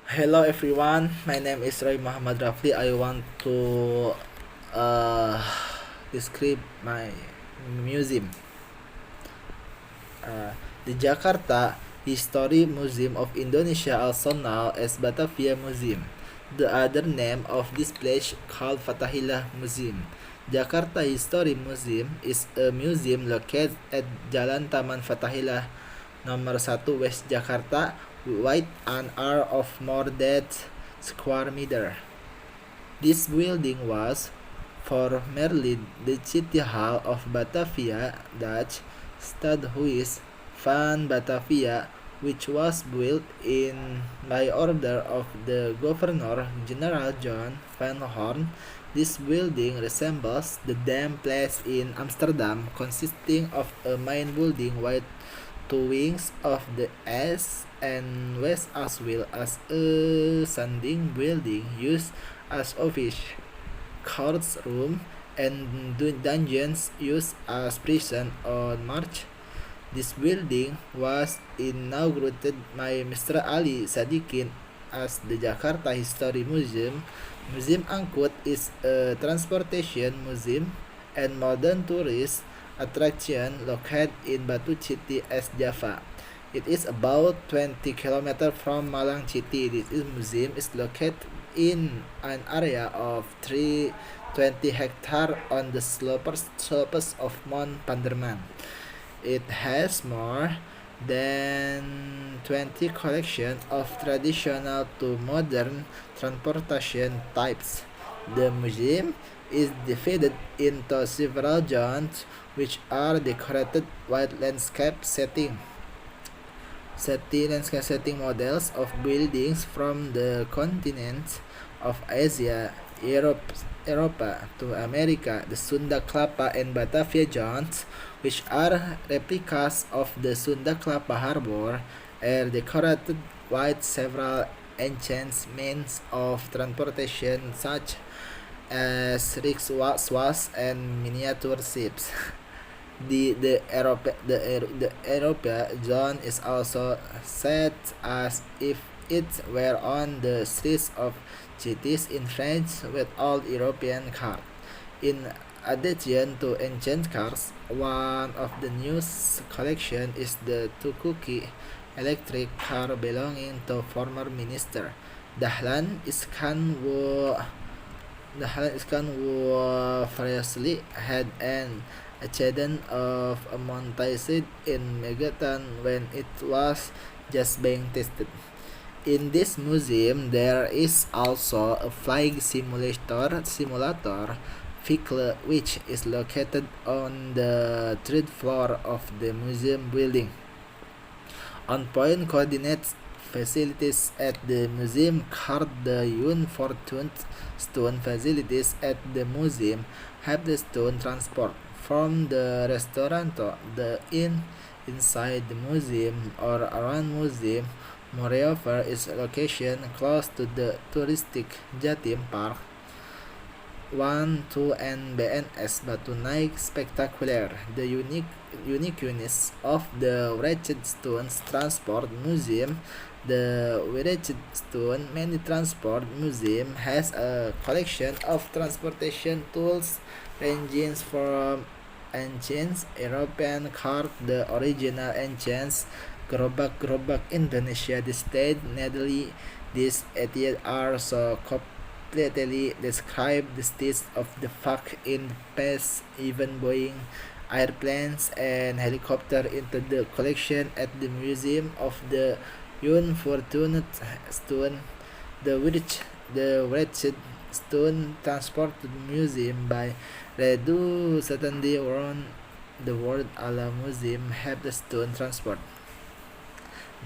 Hello everyone, my name is Rai Muhammad Rafli. I want to uh, describe my museum. The Jakarta History Museum of Indonesia, also known as Batavia Museum. The other name of this place called Fatahillah Museum. Jakarta History Museum is a museum located at Jalan Taman Fatahillah nomor 1 West Jakarta, with an area of more than square meter. This building was formerly the City Hall of Batavia, Dutch Stadhuis van Batavia, which was built in by order of the Governor General John van Horn. This building resembles the Dam Place in Amsterdam, consisting of a main building with two wings of the east and west, as well as a standing building used as office, courts room, and dungeons used as prison on March. This building was inaugurated by Mr. Ali Sadikin as the Jakarta History Museum. Museum Angkut is a transportation museum and modern tourist attraction located in Batu City, East Java. It is about 20 kilometers from Malang City. This museum is located in an area of 320 hectares on the slopes of Mount Panderman. It has more than 20 collections of traditional to modern transportation types. The museum is divided into several zones which are decorated with landscape setting models of buildings from the continents of Asia, Europe to America, the Sunda Kelapa and Batavia zones, which are replicas of the Sunda Kelapa harbor, are decorated with several ancient means of transportation such as rickshaws and miniature ships. The Europa zone is also set as if it were on the streets of cities in France with old European cars. In addition to ancient cars, one of the newest collection is the Tukuki electric car belonging to former minister Dahlan Iskan previously had an accident of a monticid in Megaton when it was just being tested. In this museum, there is also a flying simulator vehicle which is located on the third floor of the museum building. On-point coordinates facilities at the museum card the Unfortunate stone facilities at the museum have the stone transport from the restaurant to the inn inside the museum or around museum. Moreover, its location close to the touristic Jatim Park 1, 2, and BNS Batu Naik Spectacular. The uniqueness of the Wretched Stones Transport Museum. The Wretched Stone Many Transport Museum has a collection of transportation tools ranging from ancient European cars, the original ancient gerobak Indonesia, the state Netherlands. These ideas are so completely describe the state of the fact in the past, even Boeing airplanes and helicopters into the collection at the Museum of the Unfortunate Stone. The Wretched Stone Transported Museum by Redu certainly around the world. Ala museum have the stone transport.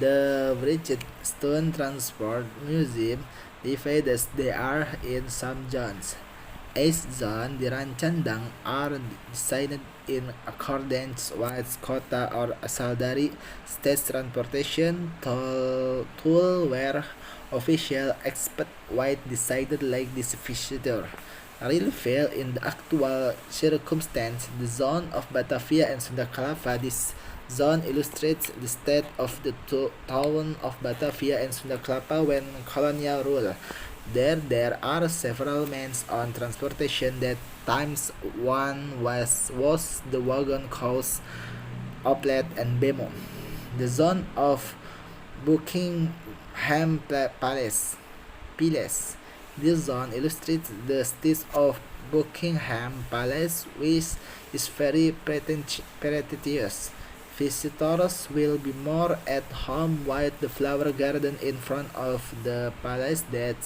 The Wretched Stone Transport Museum divided they are in some zones. Each zone dirancang are designed in accordance with quota or asal dari state transportation tool where official expert white decided like this visitor really fail in the actual circumstance. The zone of Batavia and Sunda Kelapa Zone illustrates the state of the town of Batavia and Sunda Kelapa when colonial rule. There are several means on transportation that times one was the wagon, coach, oplet, and bemo. The zone of Buckingham Palace. This zone illustrates the state of Buckingham Palace, which is very pretentious. Visitors will be more at home with the flower garden in front of the palace that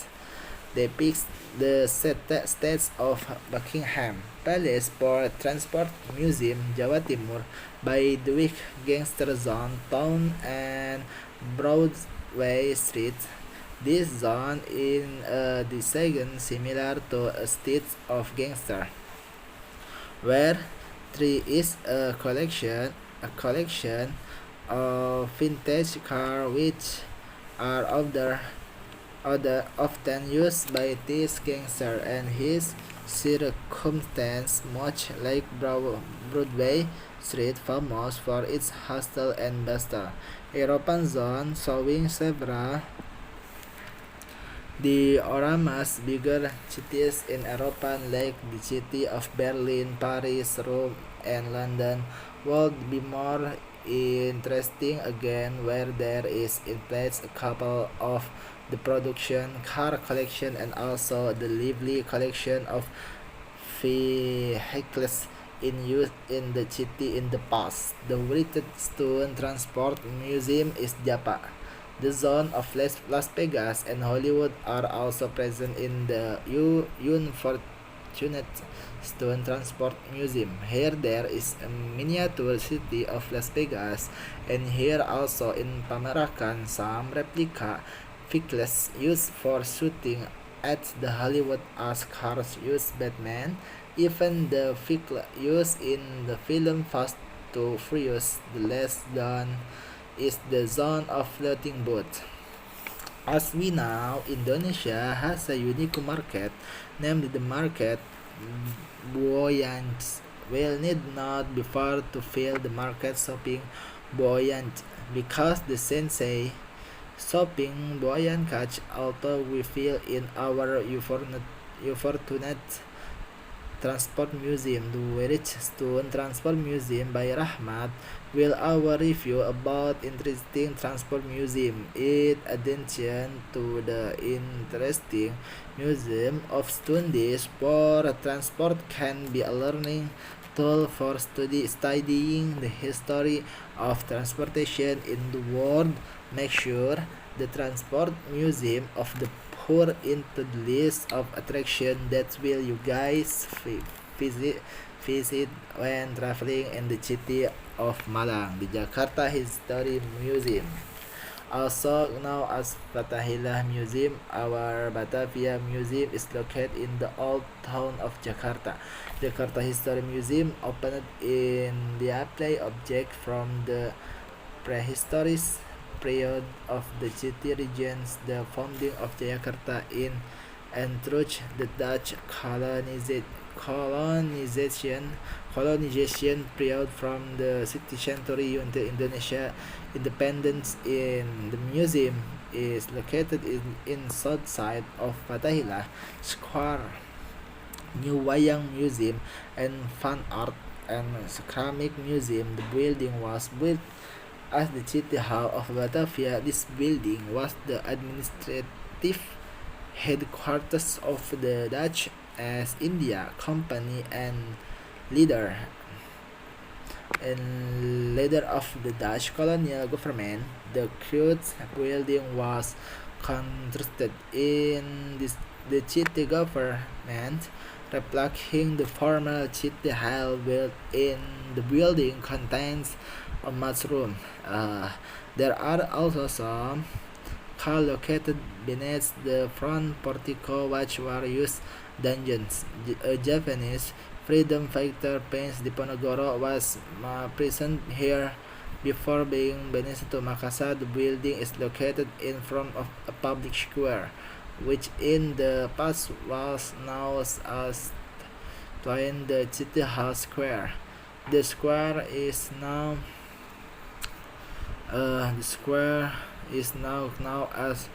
depicts the states of Buckingham Palace for Transport Museum, Jawa Timur, by the Week Gangster Zone, Town and Broadway Street. This zone in a design similar to a state of gangster, where three is a collection of vintage cars which are often used by this gangster and his circumstance, much like Broadway Street, famous for its hustle and bustle. European zone showing several dioramas bigger cities in Europe like the city of Berlin, Paris, Rome, and London would be more interesting again, where there is in place a couple of the production car collection and also the lively collection of vehicles in use in the city in the past. The British Stone Transport Museum is Japa. The zone of Las Vegas and Hollywood are also present in the unfortunate Stone Transport Museum. Here there is a miniature city of Las Vegas, and here also in Pameracan some replica vehicles used for shooting at the Hollywood as cars use Batman. Even the vehicle used in the film Fast to Furious, the less done is the zone of floating boat. As we know, Indonesia has a unique market, namely the market buoyant. Will need not be far to feel the market shopping buoyant, because the sensei shopping buoyant catch, although we feel in our unfortunate Transport Museum, the Village Stone Transport Museum by Rahmat, will our review about interesting transport museum. In addition to the interesting museum of students for transport can be a learning tool for studying the history of transportation in the world. Make sure the transport museum of the pour into the list of attractions that will you guys visit when traveling in the city of Malang, the Jakarta History Museum. Also known as Fatahillah Museum, our Batavia Museum is located in the old town of Jakarta. Jakarta History Museum opened in the play object from the prehistoric period of the city regions, the founding of Jakarta in and through the Dutch colonization period from the 16th century until Indonesia independence. In the museum is located in south side of Fatahillah Square. New Wayang Museum and Fan Art and Ceramic Museum. The building was built as the City Hall of Batavia. This building was the administrative headquarters of the Dutch East India Company and leader of the Dutch colonial government. The cute building was constructed in the city government, replicating the former city hall. Built in the building contains a mushroom. There are also some cars located beneath the front portico which were used dungeons. A Japanese freedom fighter Prince Diponegoro was present here before being banished to Makassar. The building is located in front of a public square, which in the past was known as the City Hall Square. The square is now The square is now known as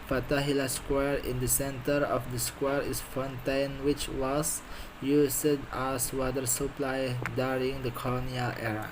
Fatahillah Square. In the center of the square is fountain which was used as water supply during the colonial era.